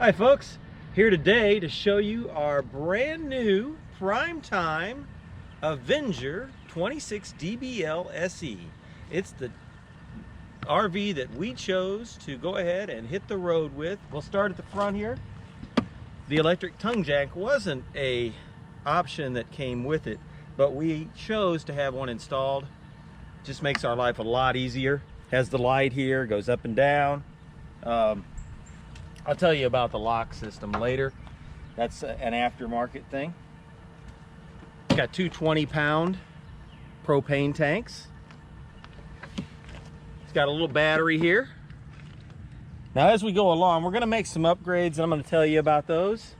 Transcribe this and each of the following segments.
Hi folks, here today to show you our brand new Primetime Avenger 26 DBL SE. It's the RV that we chose to go ahead and hit the road with. We'll start at the front here. The electric tongue jack wasn't an option that came with it, but we chose to have one installed. Just makes our life a lot easier. Has the light here, goes up and down. I'll tell you about the lock system later. That's an aftermarket thing. It's got two 20-pound propane tanks. It's got a little battery here. Now as we go along, we're gonna make some upgrades and I'm gonna tell you about those.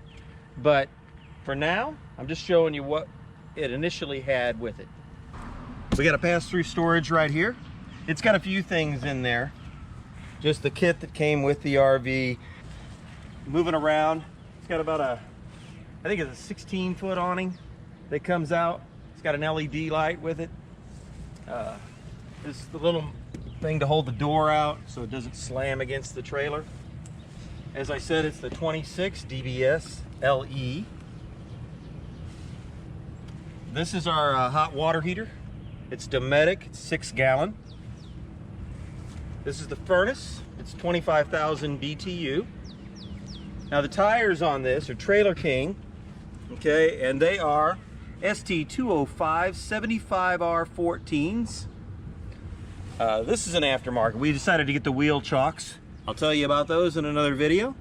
But for now, I'm just showing you what it initially had with it. We got a pass-through storage right here. It's got a few things in there. Just the kit that came with the RV. Moving around, it's got about I think it's a 16-foot awning that comes out. It's got an LED light with it. This is the little thing to hold the door out so it doesn't slam against the trailer. As I said, it's the 26 DBS LE. This is our hot water heater. It's Dometic, it's 6-gallon. This is the furnace. It's 25,000 BTU. Now the tires on this are Trailer King, okay, and they are ST205 75R14s. This is an aftermarket. We decided to get the wheel chocks. I'll tell you about those in another video.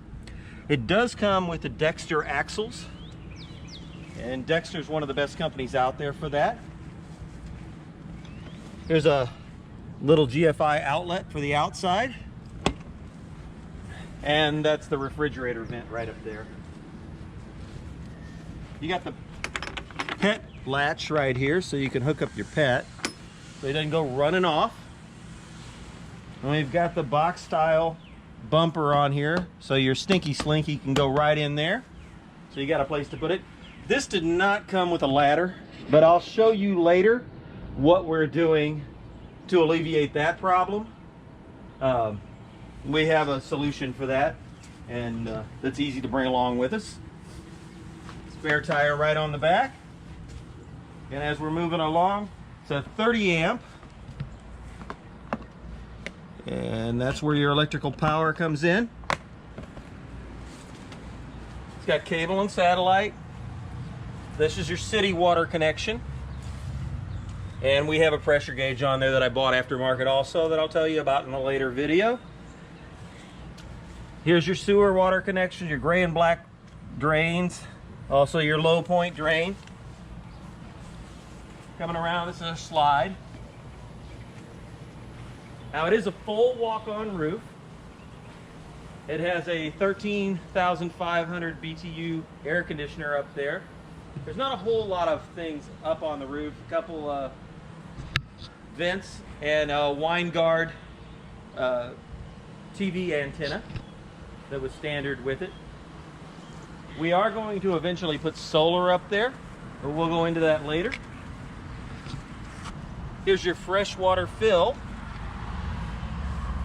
It does come with the Dexter axles, and Dexter's one of the best companies out there for that. There's a little GFI outlet for the outside. And that's the refrigerator vent right up there. You got the pet latch right here so you can hook up your pet so he doesn't go running off. And we've got the box style bumper on here so your Stinky Slinky can go right in there. So you got a place to put it. This did not come with a ladder, but I'll show you later what we're doing to alleviate that problem. We have a solution for that, and that's easy to bring along with us. Spare tire right on the back. And as we're moving along, it's a 30 amp. And that's where your electrical power comes in. It's got cable and satellite. This is your city water connection. And we have a pressure gauge on there that I bought aftermarket also that I'll tell you about in a later video. Here's your sewer water connection, your gray and black drains, also your low point drain. Coming around, this is a slide. Now it is a full walk-on roof. It has a 13,500 BTU air conditioner up there. There's not a whole lot of things up on the roof. A couple vents and a wine guard TV antenna that was standard with it. We are going to eventually put solar up there, but we'll go into that later. Here's your freshwater fill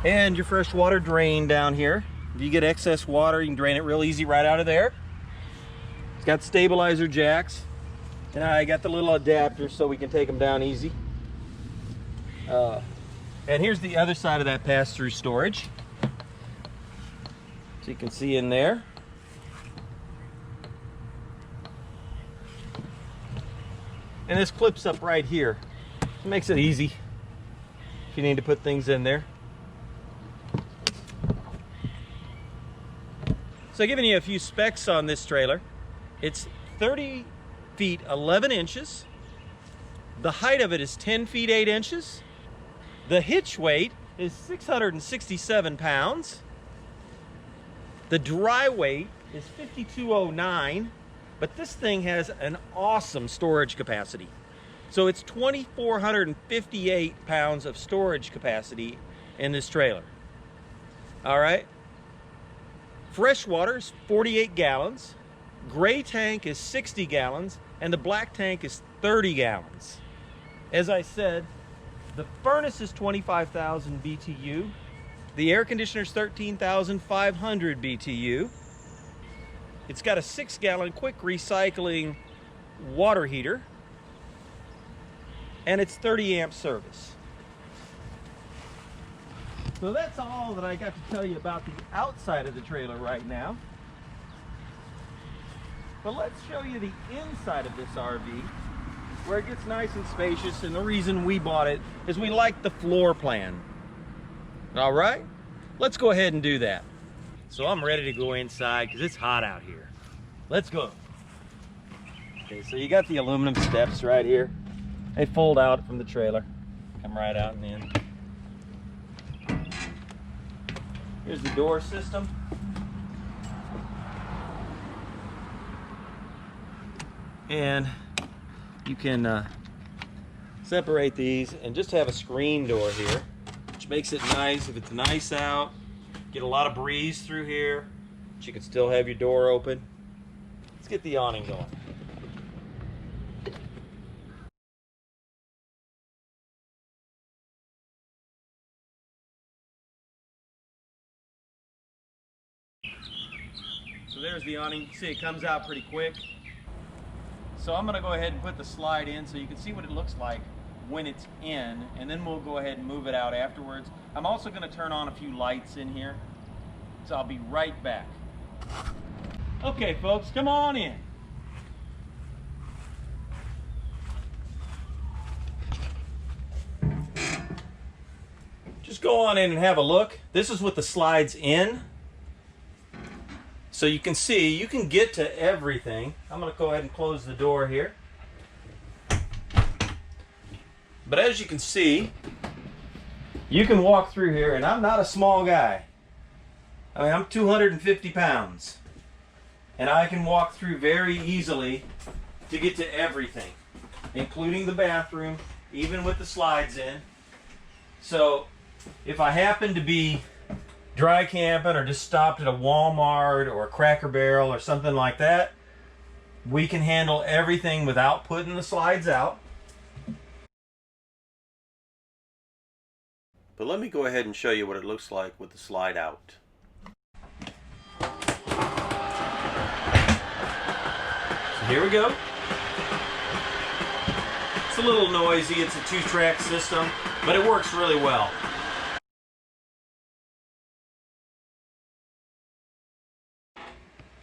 and your freshwater drain down here. If you get excess water, you can drain it real easy right out of there. It's got stabilizer jacks, and I got the little adapter so we can take them down easy. And here's the other side of that pass-through storage. So you can see in there. And this clips up right here. It makes it easy if you need to put things in there. So giving you a few specs on this trailer. It's 30 feet 11 inches. The height of it is 10 feet 8 inches. The hitch weight is 667 pounds. The dry weight is 5209, but this thing has an awesome storage capacity. So it's 2,458 pounds of storage capacity in this trailer. All right. Fresh water is 48 gallons. Gray tank is 60 gallons, and the black tank is 30 gallons. As I said, the furnace is 25,000 BTU. The air conditioner is 13,500 BTU. It's got a 6-gallon quick recycling water heater, and it's 30 amp service. So that's all that I got to tell you about the outside of the trailer right now. But let's show you the inside of this RV, where it gets nice and spacious, and the reason we bought it is we like the floor plan. All right, let's go ahead and do that. So I'm ready to go inside because it's hot out here. Let's go. Okay, so you got the aluminum steps right here. They fold out from the trailer, come right out and in. Here's the door system. And you can separate these and just have a screen door here, which makes it nice if it's nice out. Get a lot of breeze through here, but you can still have your door open. Let's get the awning going. So there's the awning. You can see it comes out pretty quick. So I'm going to go ahead and put the slide in so you can see what it looks like when it's in, and then we'll go ahead and move it out afterwards. I'm also going to turn on a few lights in here, so I'll be right back. Okay folks, come on in. Just go on in and have a look. This is with the slides in. So you can see, you can get to everything. I'm going to go ahead and close the door here. But as you can see, you can walk through here, and I'm not a small guy. I mean, I'm 250 pounds. And I can walk through very easily to get to everything, including the bathroom, even with the slides in. So if I happen to be dry camping or just stopped at a Walmart or a Cracker Barrel or something like that, we can handle everything without putting the slides out. But let me go ahead and show you what it looks like with the slide out. So here we go. It's a little noisy, it's a 2-track system, but it works really well.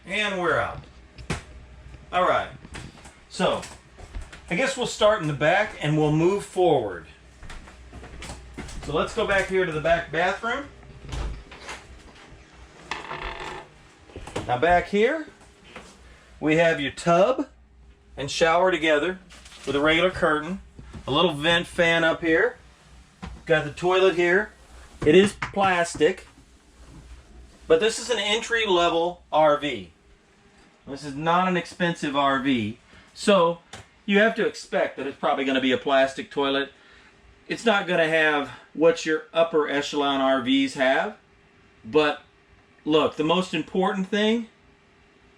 And we're out. All right, so I guess we'll start in the back and we'll move forward. So let's go back here to the back bathroom. Now back here, we have your tub and shower together with a regular curtain, a little vent fan up here. Got the toilet here. It is plastic, but this is an entry-level RV. This is not an expensive RV, so you have to expect that it's probably going to be a plastic toilet. It's not going to have what your upper echelon RVs have, but look, the most important thing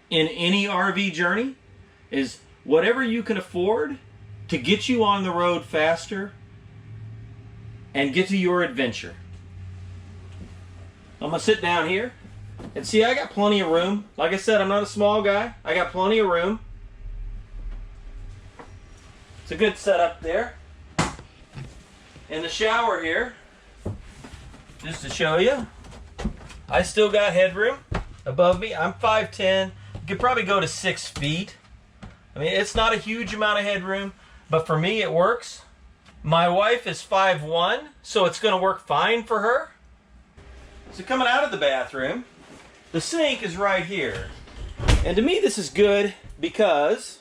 in any RV journey is whatever you can afford to get you on the road faster and get to your adventure. I'm going to sit down here. And see, I got plenty of room. Like I said, I'm not a small guy. I got plenty of room. It's a good setup there. In the shower here, just to show you, I still got headroom above me. I'm 5'10". You could probably go to 6 feet. I mean, it's not a huge amount of headroom, but for me it works. My wife is 5'1", so it's going to work fine for her. So coming out of the bathroom, the sink is right here. And to me this is good because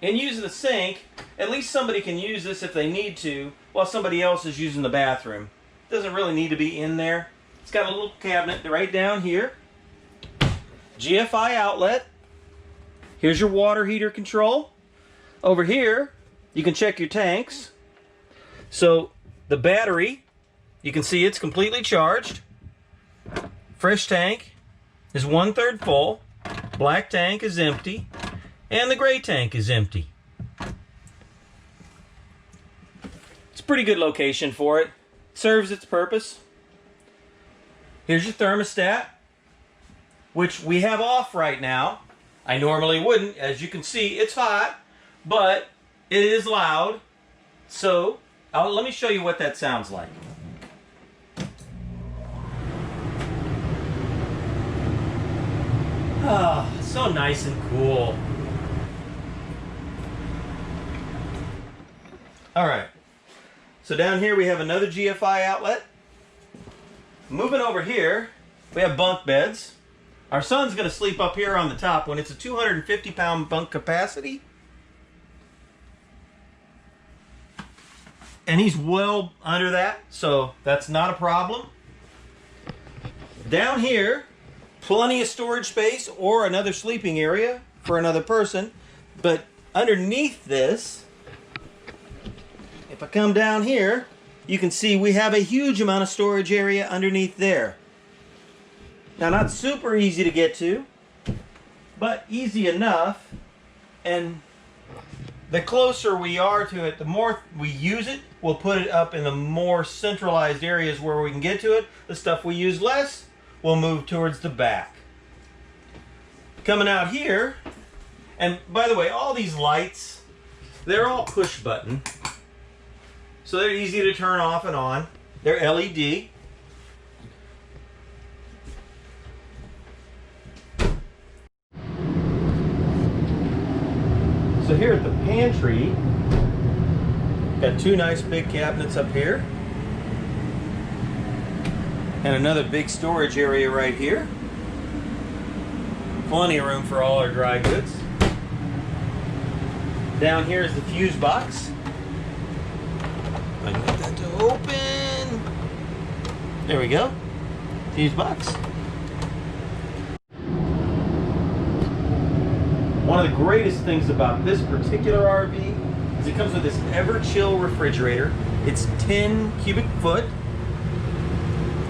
in using the sink, at least somebody can use this if they need to while somebody else is using the bathroom. It doesn't really need to be in there. It's got a little cabinet right down here. GFI outlet. Here's your water heater control. Over here, you can check your tanks. So the battery, you can see it's completely charged. Fresh tank is 1/3 full. Black tank is empty. And the gray tank is empty. It's a pretty good location for it. Serves its purpose. Here's your thermostat. which we have off right now. I normally wouldn't. As you can see, it's hot, but it is loud. So let me show you what that sounds like. Ah, so nice and cool. All right, so down here we have another GFI outlet. Moving over here, we have bunk beds. Our son's gonna sleep up here on the top when it's a 250-pound bunk capacity. And he's well under that, so that's not a problem. Down here, plenty of storage space or another sleeping area for another person. But underneath this, if I come down here, you can see we have a huge amount of storage area underneath there. Now, not super easy to get to, but easy enough. And the closer we are to it, the more we use it. We'll put it up in the more centralized areas where we can get to it. The stuff we use less, we'll move towards the back. Coming out here, and by the way, all these lights, they're all push button. So they're easy to turn off and on. They're LED. So here at the pantry, got two nice big cabinets up here. And another big storage area right here. Plenty of room for all our dry goods. Down here is the fuse box. I can get that to open. There we go. Fuse box. One of the greatest things about this particular RV is it comes with this ever-chill refrigerator. It's 10 cubic foot.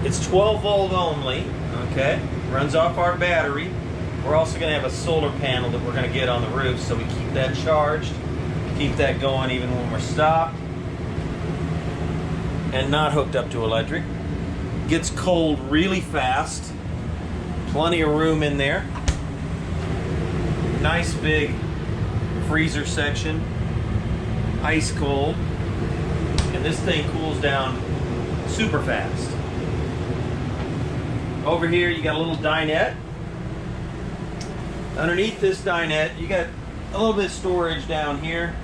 It's 12 volt only, okay? Runs off our battery. We're also gonna have a solar panel that we're gonna get on the roof, so we keep that charged, keep that going even when we're stopped, and not hooked up to electric. Gets cold really fast. Plenty of room in there. Nice big freezer section. Ice cold. And this thing cools down super fast. Over here you got a little dinette. Underneath this dinette you got a little bit of storage down here.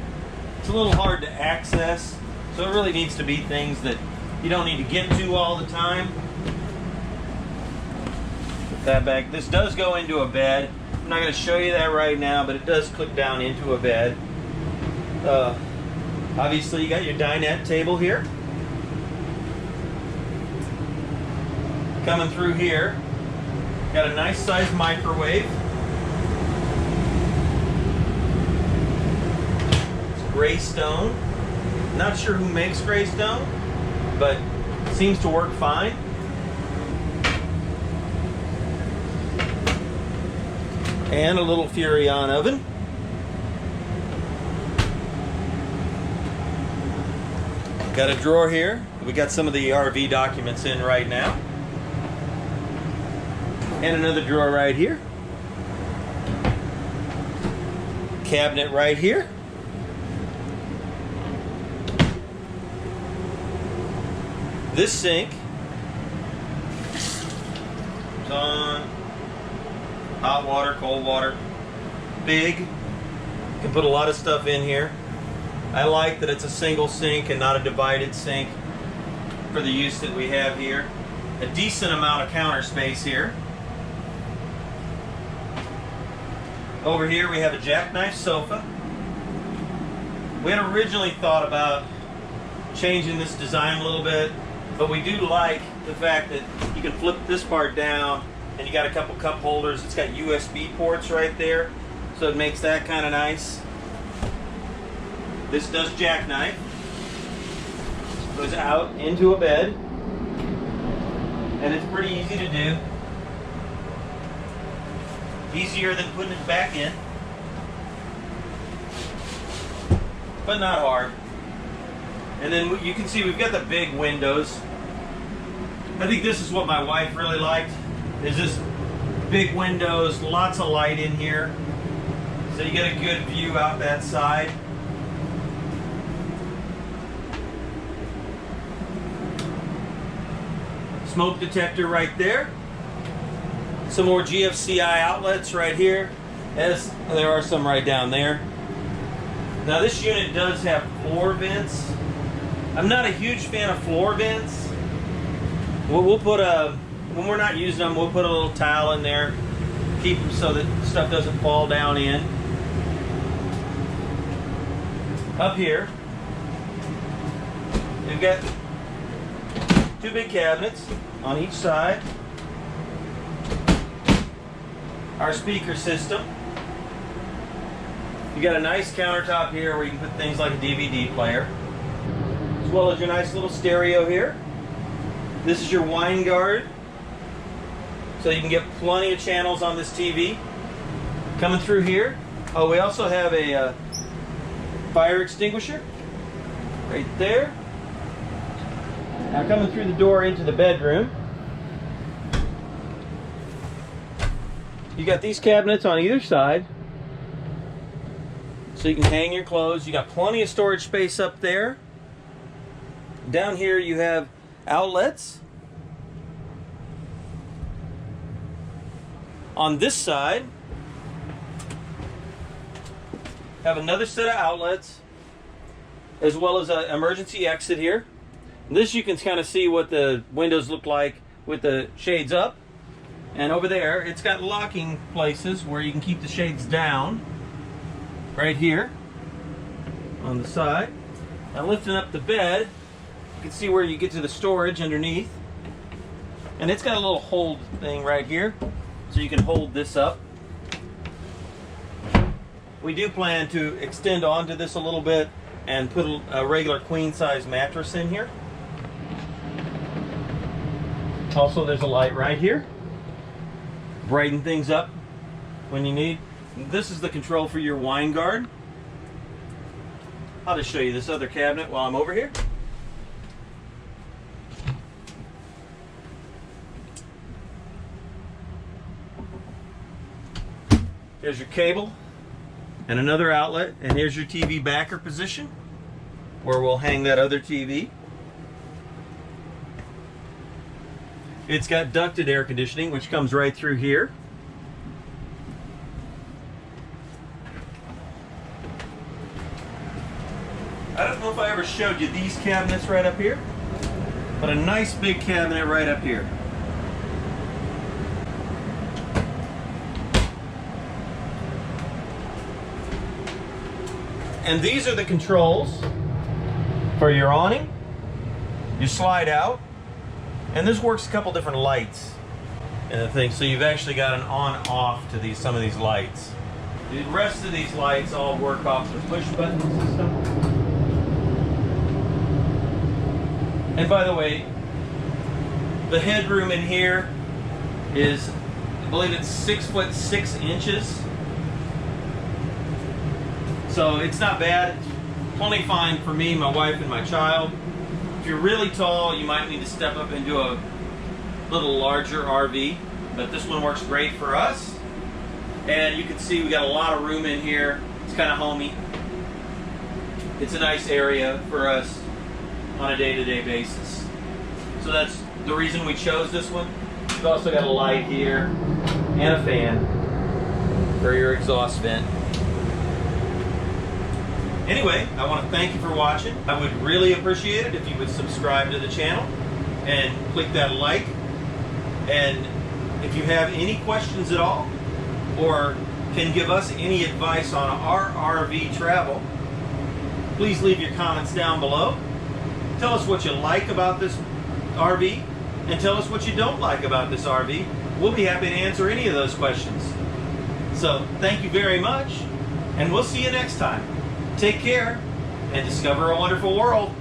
It's a little hard to access, so it really needs to be things that you don't need to get to all the time. Put that back. This does go into a bed. I'm not going to show you that right now, but it does click down into a bed. Obviously you got your dinette table here. Coming through here, got a nice sized microwave. It's gray stone. Not sure who makes gray stone, but seems to work fine. And a little Furrion oven. Got a drawer here. We got some of the RV documents in right now. And another drawer right here. Cabinet right here. This sink is on hot water, cold water, big. You can put a lot of stuff in here. I like that it's a single sink and not a divided sink for the use that we have here. A decent amount of counter space here. Over here we have a jackknife sofa. We had originally thought about changing this design a little bit, but we do like the fact that you can flip this part down and you got a couple cup holders. It's got USB ports right there, so it makes that kind of nice. This does jackknife. Goes out into a bed, and it's pretty easy to do. Easier than putting it back in, but not hard. And then you can see we've got the big windows. I think this is what my wife really liked, is this Big windows, lots of light in here. So you get a good view out that side. Smoke detector right there. Some more GFCI outlets right here, as there are some right down there. Now this unit does have floor vents. I'm not a huge fan of floor vents. We'll put when we're not using them, we'll put a little towel in there, keep them so that stuff doesn't fall down in. Up here, we've got two big cabinets on each side. Our speaker system. You got a nice countertop here where you can put things like a DVD player, as well as your nice little stereo here. This is your wine guard, so you can get plenty of channels on this TV. Coming through here, oh, we also have a fire extinguisher right there. Now coming through the door into the bedroom, you got these cabinets on either side, so you can hang your clothes. You got plenty of storage space up there. Down here you have outlets. On this side, have another set of outlets, as well as an emergency exit here. This you can kind of see what the windows look like with the shades up. And over there, it's got locking places where you can keep the shades down. Right here, on the side. Now lifting up the bed, you can see where you get to the storage underneath. And it's got a little hold thing right here, so you can hold this up. We do plan to extend onto this a little bit and put a regular queen size mattress in here. Also, there's a light right here. Brighten things up when you need. This is the control for your wine guard. I'll just show you this other cabinet while I'm over here. Here's your cable and another outlet, and here's your TV backer position where we'll hang that other TV. It's got ducted air conditioning, which comes right through here. I don't know if I ever showed you these cabinets right up here, but a nice big cabinet right up here. And these are the controls for your awning, your slide out, and this works a couple different lights and the thing. So you've actually got an on-off to some of these lights. The rest of these lights all work off the push button system. And by the way, the headroom in here is, I believe it's 6'6". So it's not bad. Plenty fine for me, my wife, and my child. If you're really tall, you might need to step up into a little larger RV, but this one works great for us. And you can see we got a lot of room in here. It's kind of homey. It's a nice area for us on a day-to-day basis. So that's the reason we chose this one. We've also got a light here and a fan for your exhaust vent. Anyway, I want to thank you for watching. I would really appreciate it if you would subscribe to the channel and click that like. And if you have any questions at all, or can give us any advice on our RV travel, please leave your comments down below. Tell us what you like about this RV, and tell us what you don't like about this RV. We'll be happy to answer any of those questions. So thank you very much, and we'll see you next time. Take care and discover a wonderful world.